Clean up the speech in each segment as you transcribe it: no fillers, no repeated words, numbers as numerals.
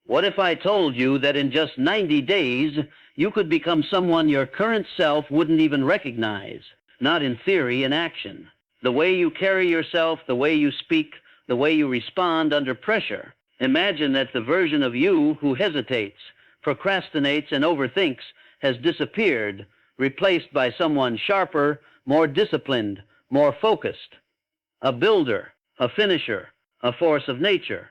What if I told you that in just 90 days, you could become someone your current self wouldn't even recognize? Not in theory, in action. The way you carry yourself, the way you speak, the way you respond under pressure. Imagine that the version of you who hesitates, procrastinates, and overthinks has disappeared, replaced by someone sharper, more disciplined, more focused. A builder, a finisher, a force of nature.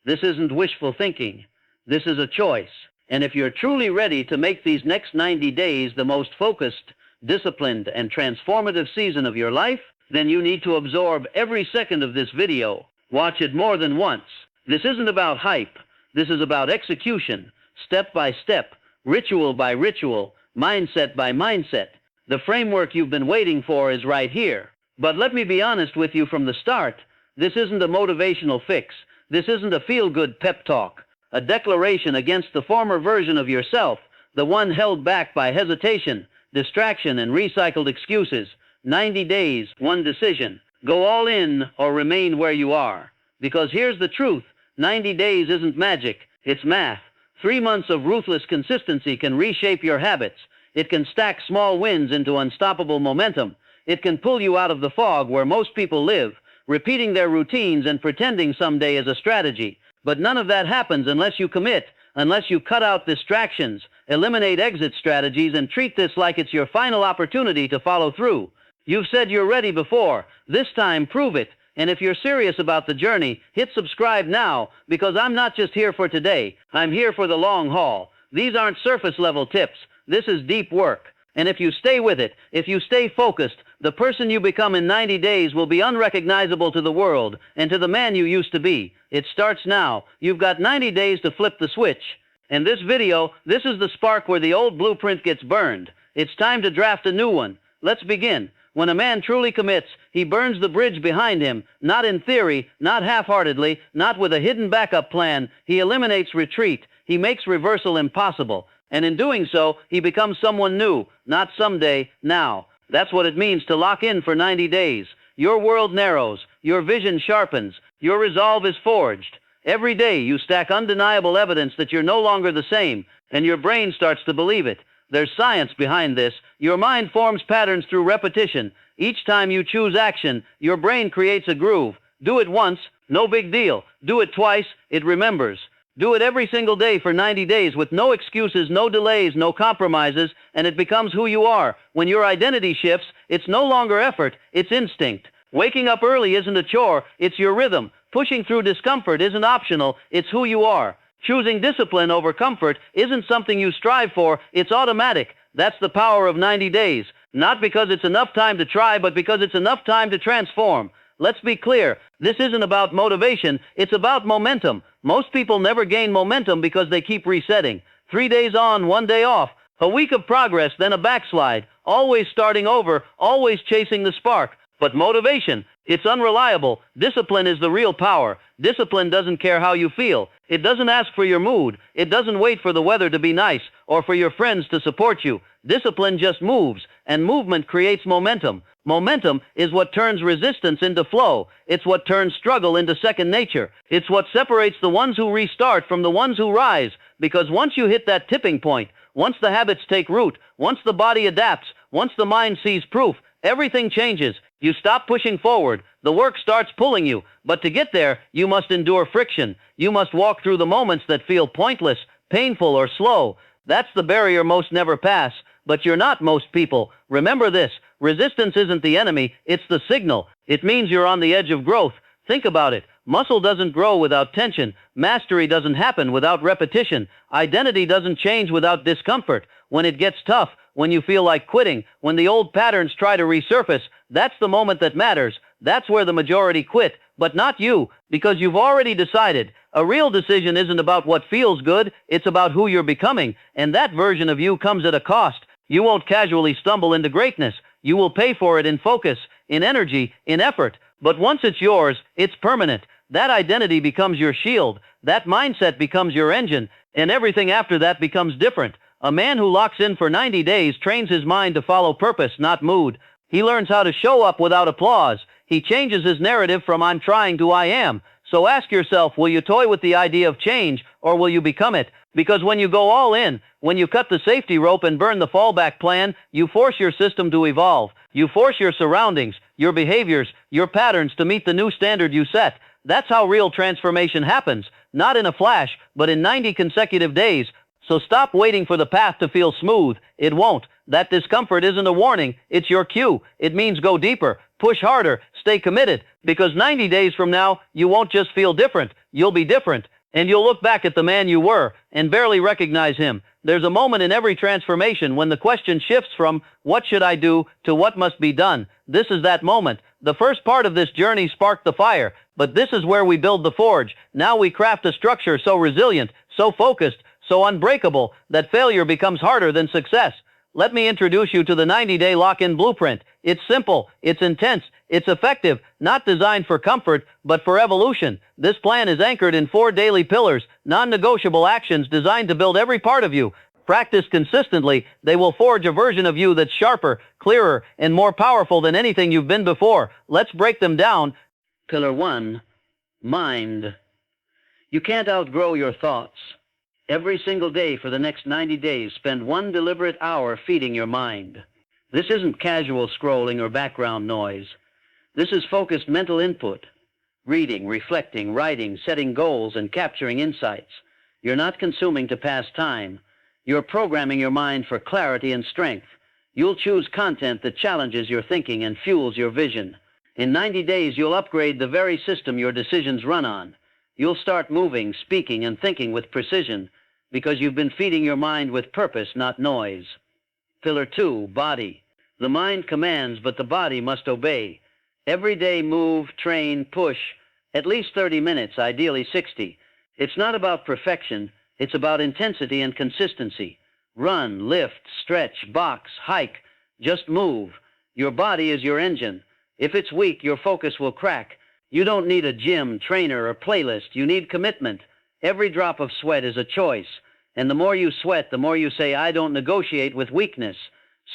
This isn't wishful thinking. This is a choice. And if you're truly ready to make these next 90 days the most focused, disciplined, and transformative season of your life, then you need to absorb every second of this video. Watch it more than once. This isn't about hype. This is about execution, step by step, ritual by ritual, mindset by mindset. The framework you've been waiting for is right here. But let me be honest with you from the start. This isn't a motivational fix. This isn't a feel-good pep talk, a declaration against the former version of yourself, the one held back by hesitation, distraction, and recycled excuses. 90 days, one decision. Go all in or remain where you are. Because here's the truth. 90 days isn't magic. It's math. 3 months of ruthless consistency can reshape your habits. It can stack small wins into unstoppable momentum. It can pull you out of the fog where most people live, repeating their routines and pretending someday is a strategy. But none of that happens unless you commit, unless you cut out distractions, eliminate exit strategies, and treat this like it's your final opportunity to follow through. You've said you're ready before. This time, prove it. And if you're serious about the journey, hit subscribe now, because I'm not just here for today. I'm here for the long haul. These aren't surface-level tips. This is deep work. And if you stay with it, if you stay focused, the person you become in 90 days will be unrecognizable to the world and to the man you used to be. It starts now. You've got 90 days to flip the switch. And this video, this is the spark where the old blueprint gets burned. It's time to draft a new one. Let's begin. When a man truly commits, he burns the bridge behind him, not in theory, not half-heartedly, not with a hidden backup plan. He eliminates retreat. He makes reversal impossible. And in doing so, he becomes someone new, not someday, now. That's what it means to lock in for 90 days. Your world narrows, your vision sharpens, your resolve is forged. Every day you stack undeniable evidence that you're no longer the same, and your brain starts to believe it. There's science behind this. Your mind forms patterns through repetition. Each time you choose action, your brain creates a groove. Do it once, no big deal. Do it twice, it remembers. Do it every single day for 90 days with no excuses, no delays, no compromises, and it becomes who you are. When your identity shifts, it's no longer effort, it's instinct. Waking up early isn't a chore, it's your rhythm. Pushing through discomfort isn't optional, it's who you are. Choosing discipline over comfort isn't something you strive for, it's automatic. That's the power of 90 days. Not because it's enough time to try, but because it's enough time to transform. Let's be clear, this isn't about motivation, it's about momentum. Most people never gain momentum because they keep resetting. 3 days on, 1 day off. A week of progress, then a backslide. Always starting over, always chasing the spark. But motivation, it's unreliable. Discipline is the real power. Discipline doesn't care how you feel. It doesn't ask for your mood. It doesn't wait for the weather to be nice or for your friends to support you. Discipline just moves, and movement creates momentum. Momentum is what turns resistance into flow. It's what turns struggle into second nature. It's what separates the ones who restart from the ones who rise. Because once you hit that tipping point, once the habits take root, once the body adapts, once the mind sees proof, everything changes. You stop pushing forward. The work starts pulling you. But to get there, you must endure friction. You must walk through the moments that feel pointless, painful, or slow. That's the barrier most never pass. But you're not most people. Remember this. Resistance isn't the enemy, it's the signal. It means you're on the edge of growth. Think about it. Muscle doesn't grow without tension. Mastery doesn't happen without repetition. Identity doesn't change without discomfort. When it gets tough, when you feel like quitting, when the old patterns try to resurface, that's the moment that matters. That's where the majority quit, but not you, because you've already decided. A real decision isn't about what feels good, it's about who you're becoming, and that version of you comes at a cost. You won't casually stumble into greatness. You will pay for it in focus, in energy, in effort. But once it's yours, it's permanent. That identity becomes your shield. That mindset becomes your engine, and everything after that becomes different. A man who locks in for 90 days trains his mind to follow purpose, not mood. He learns how to show up without applause. He changes his narrative from "I'm trying" to "I am." So ask yourself, will you toy with the idea of change, or will you become it? Because when you go all in, when you cut the safety rope and burn the fallback plan, you force your system to evolve. You force your surroundings, your behaviors, your patterns to meet the new standard you set. That's how real transformation happens, not in a flash, but in 90 consecutive days. So stop waiting for the path to feel smooth. It won't. That discomfort isn't a warning. It's your cue. It means go deeper, push harder, stay committed, because 90 days from now, you won't just feel different. You'll be different. And you'll look back at the man you were and barely recognize him. There's a moment in every transformation when the question shifts from what should I do to what must be done. This is that moment. The first part of this journey sparked the fire, but this is where we build the forge. Now we craft a structure so resilient, so focused, so unbreakable that failure becomes harder than success. Let me introduce you to the 90-day lock-in blueprint. It's simple, it's intense, it's effective, not designed for comfort, but for evolution. This plan is anchored in 4 daily pillars, non-negotiable actions designed to build every part of you. Practice consistently, they will forge a version of you that's sharper, clearer, and more powerful than anything you've been before. Let's break them down. Pillar 1, mind. You can't outgrow your thoughts. Every single day for the next 90 days, spend 1 deliberate hour feeding your mind. This isn't casual scrolling or background noise. This is focused mental input. Reading, reflecting, writing, setting goals, and capturing insights. You're not consuming to pass time. You're programming your mind for clarity and strength. You'll choose content that challenges your thinking and fuels your vision. In 90 days, you'll upgrade the very system your decisions run on. You'll start moving, speaking, and thinking with precision, because you've been feeding your mind with purpose, not noise. Pillar 2, body. The mind commands, but the body must obey. Every day move, train, push, at least 30 minutes, ideally 60. It's not about perfection, it's about intensity and consistency. Run, lift, stretch, box, hike, just move. Your body is your engine. If it's weak, your focus will crack. You don't need a gym, trainer, or playlist. You need commitment. Every drop of sweat is a choice. And the more you sweat, the more you say, I don't negotiate with weakness.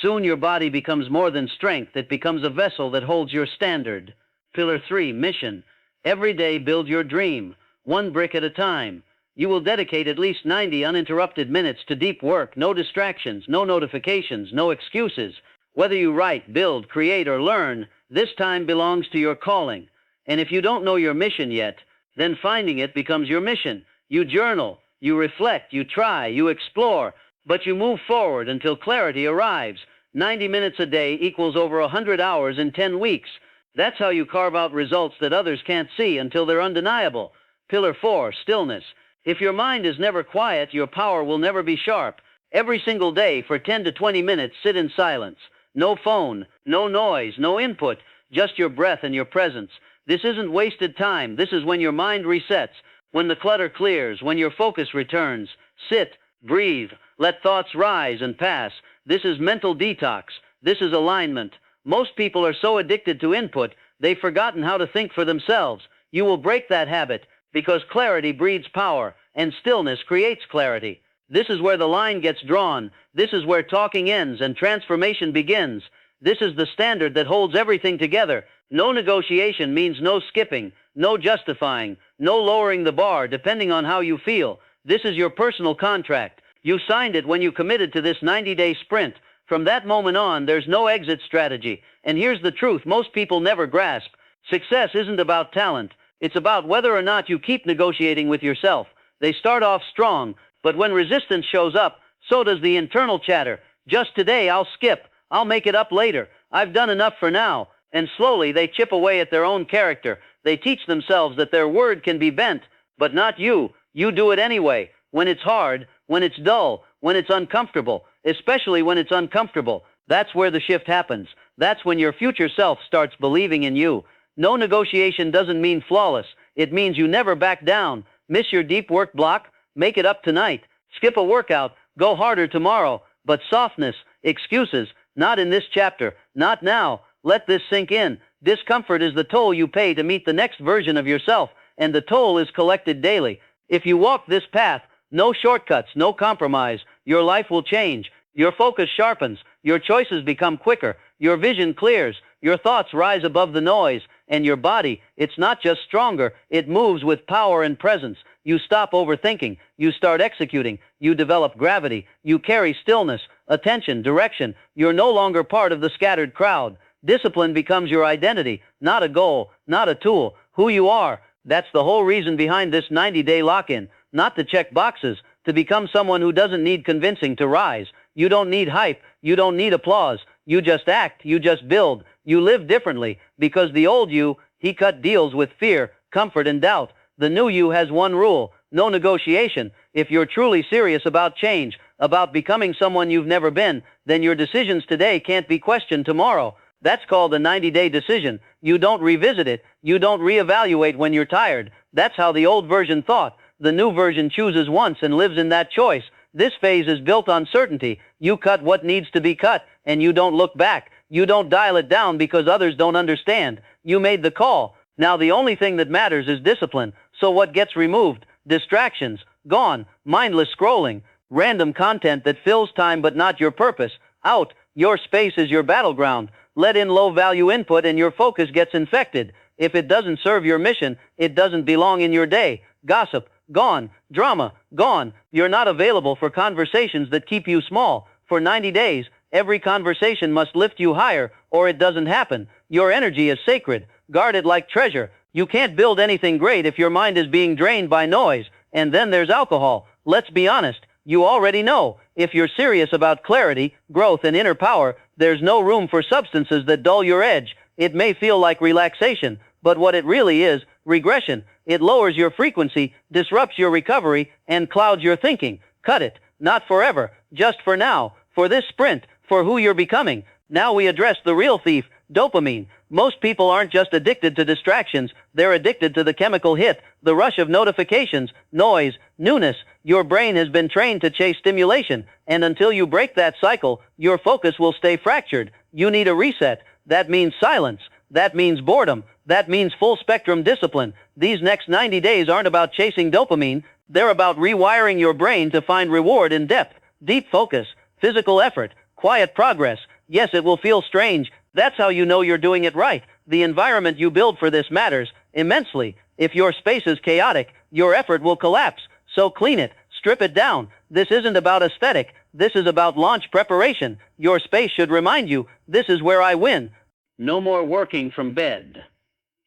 Soon your body becomes more than strength. It becomes a vessel that holds your standard. Pillar 3, mission. Every day build your dream, 1 brick at a time. You will dedicate at least 90 uninterrupted minutes to deep work, no distractions, no notifications, no excuses. Whether you write, build, create, or learn, this time belongs to your calling. And if you don't know your mission yet, then finding it becomes your mission. You journal, you reflect, you try, you explore, but you move forward until clarity arrives. 90 minutes a day equals over 100 hours in 10 weeks. That's how you carve out results that others can't see until they're undeniable. Pillar 4, stillness. If your mind is never quiet, your power will never be sharp. Every single day for 10 to 20 minutes, sit in silence. No phone, no noise, no input, just your breath and your presence. This isn't wasted time. This is when your mind resets, when the clutter clears, when your focus returns. Sit, breathe, let thoughts rise and pass. This is mental detox. This is alignment. Most people are so addicted to input, they've forgotten how to think for themselves. You will break that habit, because clarity breeds power, and stillness creates clarity. This is where the line gets drawn. This is where talking ends and transformation begins. This is the standard that holds everything together. No negotiation means no skipping, no justifying, no lowering the bar depending on how you feel. This is your personal contract. You signed it when you committed to this 90-day sprint. From that moment on, there's no exit strategy. And here's the truth most people never grasp. Success isn't about talent. It's about whether or not you keep negotiating with yourself. They start off strong, but when resistance shows up, so does the internal chatter. Just today, I'll skip. I'll make it up later. I've done enough for now. And slowly, they chip away at their own character. They teach themselves that their word can be bent, but not you. You do it anyway. When it's hard, when it's dull, when it's uncomfortable, especially when it's uncomfortable. That's where the shift happens. That's when your future self starts believing in you. No negotiation doesn't mean flawless. It means you never back down. Miss your deep work block? Make it up tonight. Skip a workout. Go harder tomorrow. But softness, excuses, not in this chapter. Not now. Let this sink in. Discomfort is the toll you pay to meet the next version of yourself, and the toll is collected daily. If you walk this path, no shortcuts, no compromise, your life will change. Your focus sharpens. Your choices become quicker. Your vision clears. Your thoughts rise above the noise. And your body, it's not just stronger, it moves with power and presence. You stop overthinking, you start executing, you develop gravity, you carry stillness, attention, direction. You're no longer part of the scattered crowd. Discipline becomes your identity, not a goal, not a tool. Who you are. That's the whole reason behind this 90-day lock-in. Not to check boxes, to become someone who doesn't need convincing to rise. You don't need hype, you don't need applause. You just act, you just build. You live differently, because the old you, he cut deals with fear, comfort, and doubt. The new you has one rule: no negotiation. If you're truly serious about change, about becoming someone you've never been, then your decisions today can't be questioned tomorrow. That's called a 90-day decision. You don't revisit it. You don't reevaluate when you're tired. That's how the old version thought. The new version chooses once and lives in that choice. This phase is built on certainty. You cut what needs to be cut, and you don't look back. You don't dial it down because others don't understand. You made the call. Now the only thing that matters is discipline. So what gets removed? Distractions. Gone. Mindless scrolling. Random content that fills time but not your purpose. Out. Your space is your battleground. Let in low-value input and your focus gets infected. If it doesn't serve your mission, it doesn't belong in your day. Gossip. Gone. Drama. Gone. You're not available for conversations that keep you small. For 90 days, every conversation must lift you higher, or it doesn't happen. Your energy is sacred. Guard it like treasure. You can't build anything great if your mind is being drained by noise. And then there's alcohol. Let's be honest. You already know. If you're serious about clarity, growth, and inner power, there's no room for substances that dull your edge. It may feel like relaxation, but what it really is, regression. It lowers your frequency, disrupts your recovery, and clouds your thinking. Cut it. Not forever. Just for now. For this sprint. For who you're becoming. Now we address the real thief, dopamine. Most people aren't just addicted to distractions. They're addicted to the chemical hit, the rush of notifications, noise, newness. Your brain has been trained to chase stimulation, and until you break that cycle, your focus will stay fractured. You need a reset. That means silence. That means boredom. That means full-spectrum discipline. These next 90 days aren't about chasing dopamine. They're about rewiring your brain to find reward in depth, deep focus, physical effort, quiet progress. Yes, it will feel strange. That's how you know you're doing it right. The environment you build for this matters immensely. If your space is chaotic, your effort will collapse. So clean it, strip it down. This isn't about aesthetic. This is about launch preparation. Your space should remind you, this is where I win. No more working from bed.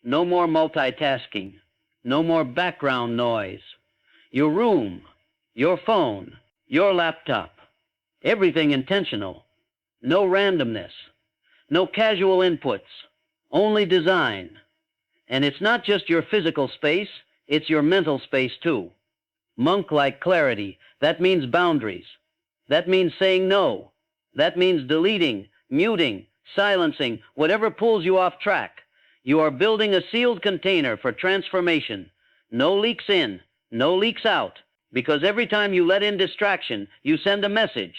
No more multitasking. No more background noise. Your room, your phone, your laptop. Everything intentional. No randomness. No casual inputs. Only design. And it's not just your physical space, it's your mental space too. Monk-like clarity. That means boundaries. That means saying no. That means deleting, muting, silencing, whatever pulls you off track. You are building a sealed container for transformation. No leaks in, no leaks out. Because every time you let in distraction, you send a message.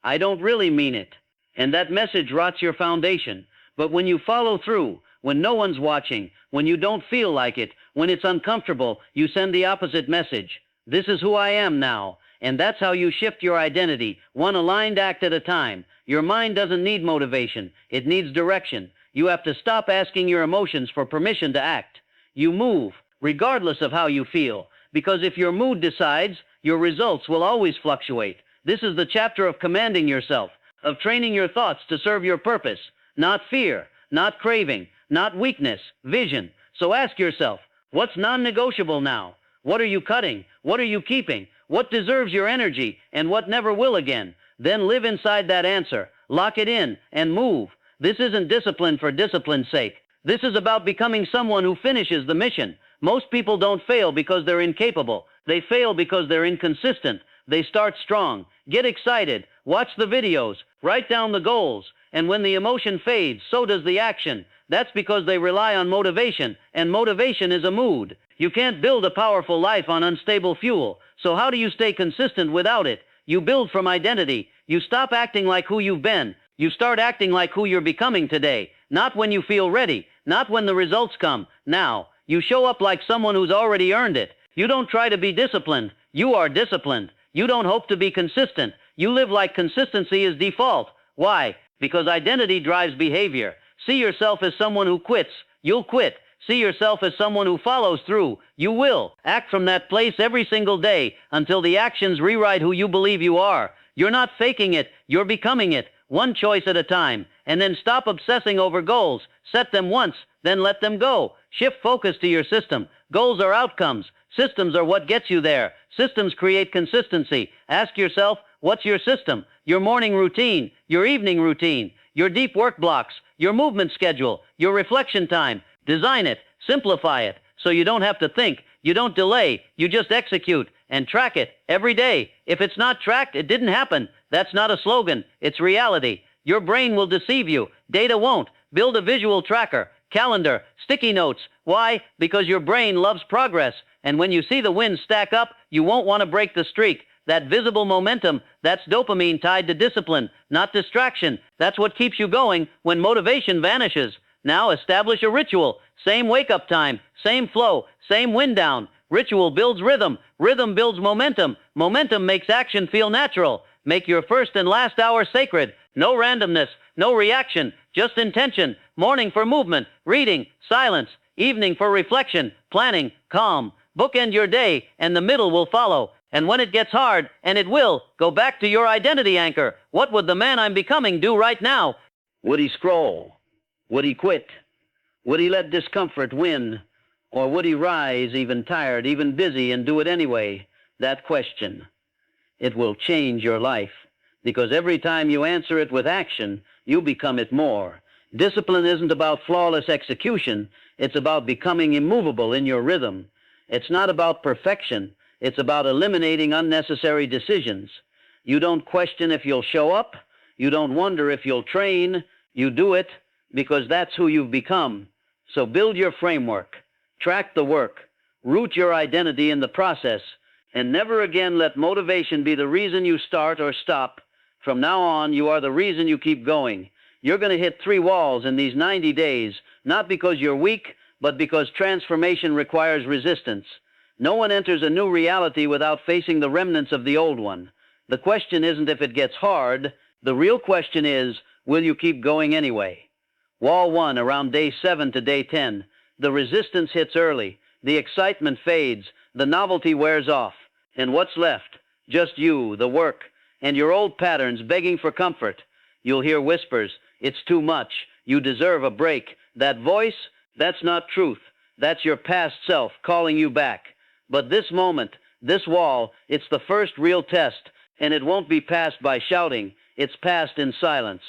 I don't really mean it. And that message rots your foundation. But when you follow through, when no one's watching, when you don't feel like it, when it's uncomfortable, you send the opposite message. This is who I am now. And that's how you shift your identity, one aligned act at a time. Your mind doesn't need motivation. It needs direction. You have to stop asking your emotions for permission to act. You move, regardless of how you feel. Because if your mood decides, your results will always fluctuate. This is the chapter of commanding yourself, of training your thoughts to serve your purpose. Not fear, not craving, not weakness, vision. So ask yourself, what's non-negotiable now? What are you cutting? What are you keeping? What deserves your energy and what never will again? Then live inside that answer. Lock it in and move. This isn't discipline for discipline's sake. This is about becoming someone who finishes the mission. Most people don't fail because they're incapable. They fail because they're inconsistent. They start strong. Get excited. Watch the videos. Write down the goals. And when the emotion fades, so does the action. That's because they rely on motivation, and motivation is a mood. You can't build a powerful life on unstable fuel. So how do you stay consistent without it? You build from identity. You stop acting like who you've been. You start acting like who you're becoming today. Not when you feel ready. Not when the results come. Now. You show up like someone who's already earned it. You don't try to be disciplined. You are disciplined. You don't hope to be consistent. You live like consistency is default. Why? Because identity drives behavior. See yourself as someone who quits. You'll quit. See yourself as someone who follows through. You will. Act from that place every single day until the actions rewrite who you believe you are. You're not faking it. You're becoming it. One choice at a time. And then stop obsessing over goals. Set them once, then let them go. Shift focus to your system. Goals are outcomes. Systems are what gets you there. Systems create consistency. Ask yourself, what's your system? Your morning routine, your evening routine, your deep work blocks, your movement schedule, your reflection time. Design it, simplify it, so you don't have to think, you don't delay, you just execute, and track it every day. If it's not tracked, it didn't happen. That's not a slogan, it's reality. Your brain will deceive you, data won't. Build a visual tracker, calendar, sticky notes. Why? Because your brain loves progress, and when you see the wins stack up, you won't want to break the streak. That visible momentum, that's dopamine tied to discipline, not distraction. That's what keeps you going when motivation vanishes. Now establish a ritual. Same wake-up time, same flow, same wind down. Ritual builds rhythm. Rhythm builds momentum. Momentum makes action feel natural. Make your first and last hour sacred. No randomness, no reaction, just intention. Morning for movement, reading, silence. Evening for reflection, planning, calm. Bookend your day, and the middle will follow. And when it gets hard, and it will, go back to your identity anchor. What would the man I'm becoming do right now? Would he scroll? Would he quit? Would he let discomfort win? Or would he rise, even tired, even busy, and do it anyway? That question. It will change your life, because every time you answer it with action, you become it more. Discipline isn't about flawless execution. It's about becoming immovable in your rhythm. It's not about perfection. It's about eliminating unnecessary decisions. You don't question if you'll show up. You don't wonder if you'll train. You do it because that's who you've become. So build your framework, track the work, root your identity in the process, and never again let motivation be the reason you start or stop. From now on, you are the reason you keep going. You're going to hit 3 walls in these 90 days, not because you're weak, but because transformation requires resistance. No one enters a new reality without facing the remnants of the old one. The question isn't if it gets hard. The real question is, will you keep going anyway? Wall 1, around day 7 to day 10. The resistance hits early. The excitement fades. The novelty wears off. And what's left? Just you, the work, and your old patterns begging for comfort. You'll hear whispers. It's too much. You deserve a break. That voice, that's not truth. That's your past self calling you back. But this moment, this wall, it's the first real test, and it won't be passed by shouting. It's passed in silence.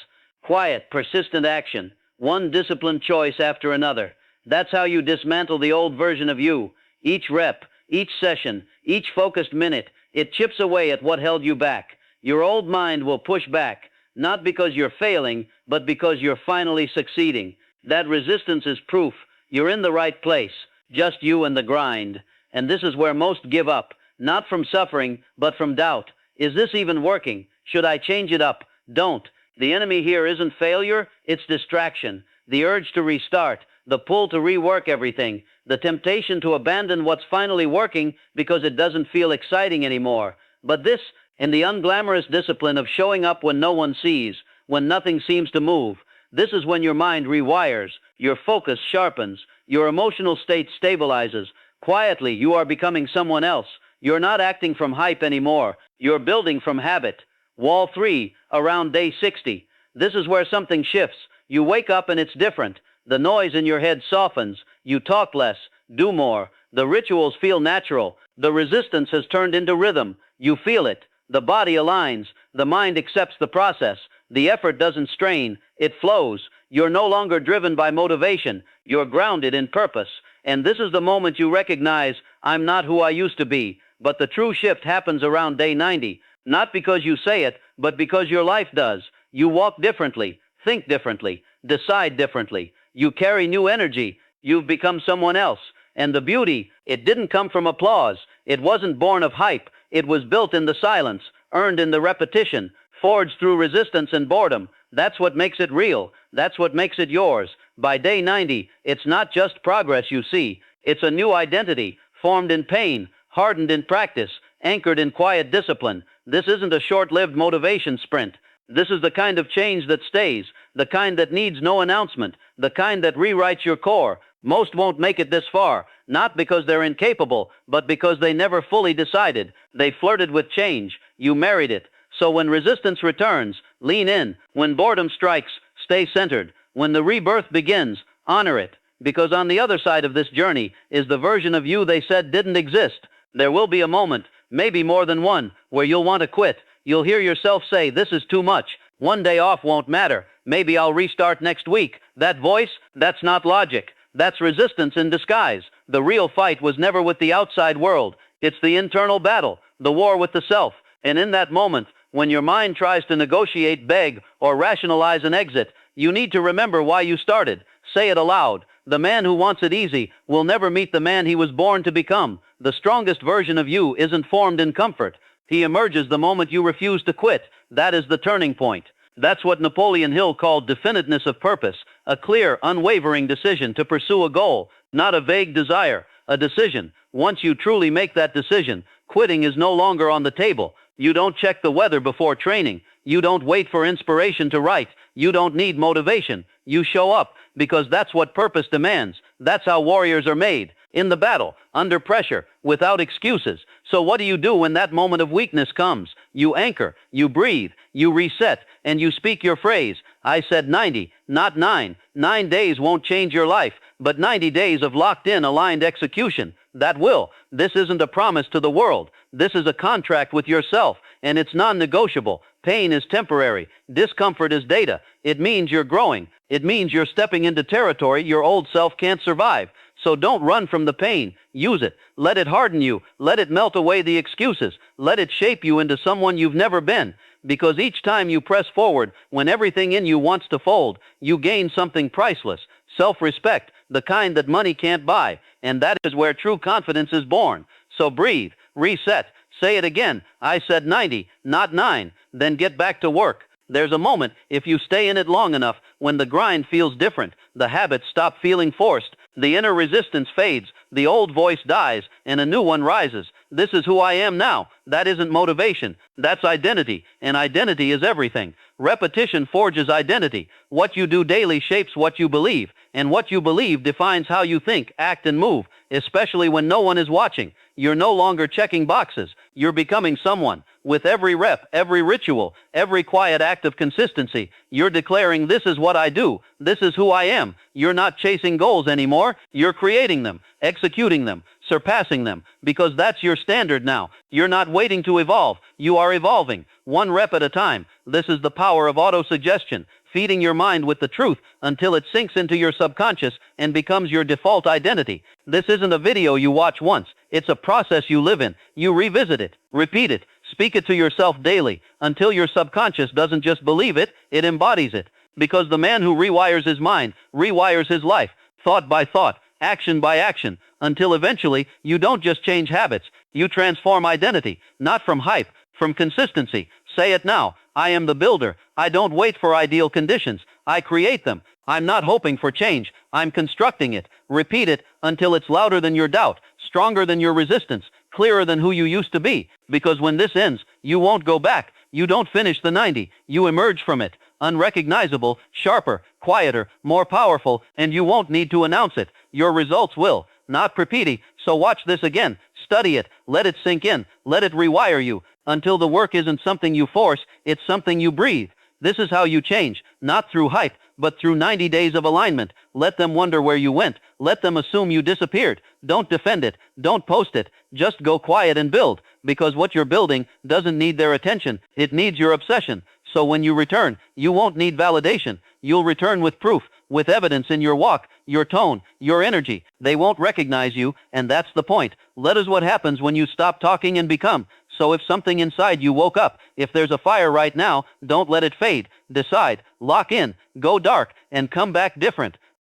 Quiet, persistent action. One disciplined choice after another. That's how you dismantle the old version of you. Each rep, each session, each focused minute, it chips away at what held you back. Your old mind will push back, not because you're failing, but because you're finally succeeding. That resistance is proof you're in the right place, just you and the grind. And this is where most give up, not from suffering, but from doubt. Is this even working? Should I change it up? Don't. The enemy here isn't failure, it's distraction. The urge to restart, the pull to rework everything, the temptation to abandon what's finally working because it doesn't feel exciting anymore. But this, and the unglamorous discipline of showing up when no one sees, when nothing seems to move, this is when your mind rewires, your focus sharpens, your emotional state stabilizes. Quietly, you are becoming someone else. You're not acting from hype anymore. You're building from habit. Wall 3, around day 60. This is where something shifts. You wake up and it's different. The noise in your head softens. You talk less, do more. The rituals feel natural. The resistance has turned into rhythm. You feel it. The body aligns. The mind accepts the process. The effort doesn't strain. It flows. You're no longer driven by motivation. You're grounded in purpose. And this is the moment you recognize, I'm not who I used to be. But the true shift happens around day 90. Not because you say it, but because your life does. You walk differently, think differently, decide differently. You carry new energy. You've become someone else. And the beauty, it didn't come from applause. It wasn't born of hype. It was built in the silence, earned in the repetition, forged through resistance and boredom. That's what makes it real. That's what makes it yours. By day 90, it's not just progress you see. It's a new identity, formed in pain, hardened in practice, anchored in quiet discipline. This isn't a short-lived motivation sprint. This is the kind of change that stays, the kind that needs no announcement, the kind that rewrites your core. Most won't make it this far, not because they're incapable, but because they never fully decided. They flirted with change. You married it. So when resistance returns, lean in. When boredom strikes, stay centered. When the rebirth begins, honor it. Because on the other side of this journey is the version of you they said didn't exist. There will be a moment, maybe more than one, where you'll want to quit. You'll hear yourself say, "This is too much. One day off won't matter. Maybe I'll restart next week." That voice, that's not logic. That's resistance in disguise. The real fight was never with the outside world. It's the internal battle, the war with the self. And in that moment, when your mind tries to negotiate, beg, or rationalize an exit, you need to remember why you started. Say it aloud. The man who wants it easy will never meet the man he was born to become. The strongest version of you isn't formed in comfort. He emerges the moment you refuse to quit. That is the turning point. That's what Napoleon Hill called definiteness of purpose, a clear, unwavering decision to pursue a goal, not a vague desire, a decision. Once you truly make that decision, quitting is no longer on the table. You don't check the weather before training. You don't wait for inspiration to write. You don't need motivation. You show up, because that's what purpose demands. That's how warriors are made. In the battle, under pressure, without excuses. So what do you do when that moment of weakness comes? You anchor, you breathe, you reset, and you speak your phrase. I said 90, not 9. 9 days won't change your life, but 90 days of locked-in, aligned execution. That will. This isn't a promise to the world. This is a contract with yourself, and it's non-negotiable. Pain is temporary. Discomfort is data. It means you're growing. It means you're stepping into territory your old self can't survive. So don't run from the pain. Use it. Let it harden you. Let it melt away the excuses. Let it shape you into someone you've never been. Because each time you press forward, when everything in you wants to fold, you gain something priceless. Self-respect, the kind that money can't buy. And that is where true confidence is born. So breathe, reset, say it again. I said 90, not 9. Then get back to work. There's a moment, if you stay in it long enough, when the grind feels different, the habits stop feeling forced, the inner resistance fades, the old voice dies, and a new one rises. This is who I am now. That isn't motivation. That's identity, and identity is everything. Repetition forges identity. What you do daily shapes what you believe, and what you believe defines how you think, act, and move, especially when no one is watching. You're no longer checking boxes. You're becoming someone. With every rep, every ritual, every quiet act of consistency, you're declaring, "This is what I do. This is who I am." You're not chasing goals anymore. You're creating them, executing them, surpassing them, because that's your standard now. You're not waiting to evolve. You are evolving, one rep at a time. This is the power of autosuggestion, feeding your mind with the truth until it sinks into your subconscious and becomes your default identity. This isn't a video you watch once. It's a process you live in. You revisit it, repeat it, speak it to yourself daily until your subconscious doesn't just believe it, it embodies it. Because the man who rewires his mind rewires his life, thought by thought, action by action, until eventually you don't just change habits, you transform identity, not from hype, from consistency. Say it now. I am the builder. I don't wait for ideal conditions. I create them. I'm not hoping for change. I'm constructing it. Repeat it until it's louder than your doubt, stronger than your resistance, clearer than who you used to be. Because when this ends, you won't go back. You don't finish the 90. You emerge from it, unrecognizable, sharper, quieter, more powerful, and you won't need to announce it. Your results will. Not pretty. So watch this again. Study it. Let it sink in. Let it rewire you. Until the work isn't something you force, it's something you breathe. This is how you change, not through hype, but through 90 days of alignment. Let them wonder where you went. Let them assume you disappeared. Don't defend it. Don't post it. Just go quiet and build, because what you're building doesn't need their attention. It needs your obsession. So when you return, you won't need validation. You'll return with proof, with evidence in your walk, your tone, your energy. They won't recognize you, and that's the point. That is what happens when you stop talking and become. So if something inside you woke up, if there's a fire right now, don't let it fade. Decide, lock in, go dark, and come back different.